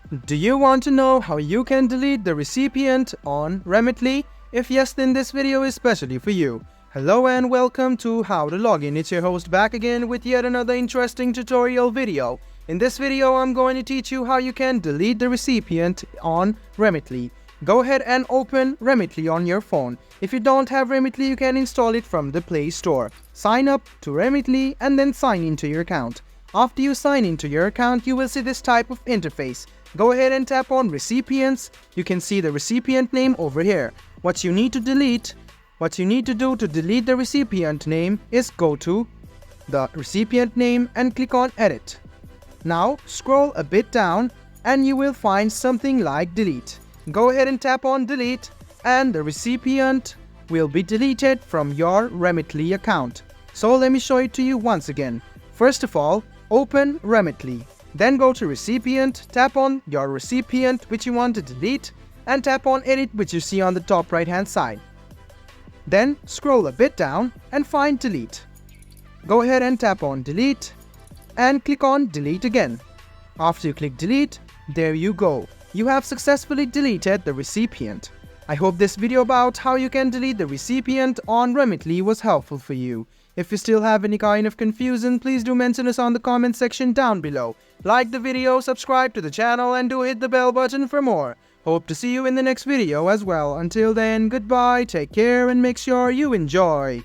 Do you want to know how you can delete the recipient on Remitly? If yes, then this video is specially for you. Hello and welcome to How to Login. It's your host back again with yet another interesting tutorial video. In this video, I'm going to teach you how you can delete the recipient on Remitly. Go ahead and open Remitly on your phone. If you don't have Remitly, you can install it from the Play Store. Sign up to Remitly and then sign into your account. After you sign into your account, you will see this type of interface. Go ahead and tap on Recipients. You can see the recipient name over here. What you need to do to delete the recipient name is go to the recipient name and click on Edit. Now scroll a bit down and you will find something like Delete. Go ahead and tap on Delete and the recipient will be deleted from your Remitly account. So let me show it to you once again. First of all, open Remitly. Then go to Recipient, tap on your recipient which you want to delete and tap on Edit, which you see on the top right hand side. Then scroll a bit down and find Delete. Go ahead and tap on Delete and click on Delete again. After you click Delete, there you go. You have successfully deleted the recipient. I hope this video about how you can delete the recipient on Remitly was helpful for you. If you still have any kind of confusion, please do mention us on the comment section down below. Like the video, subscribe to the channel and do hit the bell button for more. Hope to see you in the next video as well. Until then, goodbye, take care and make sure you enjoy.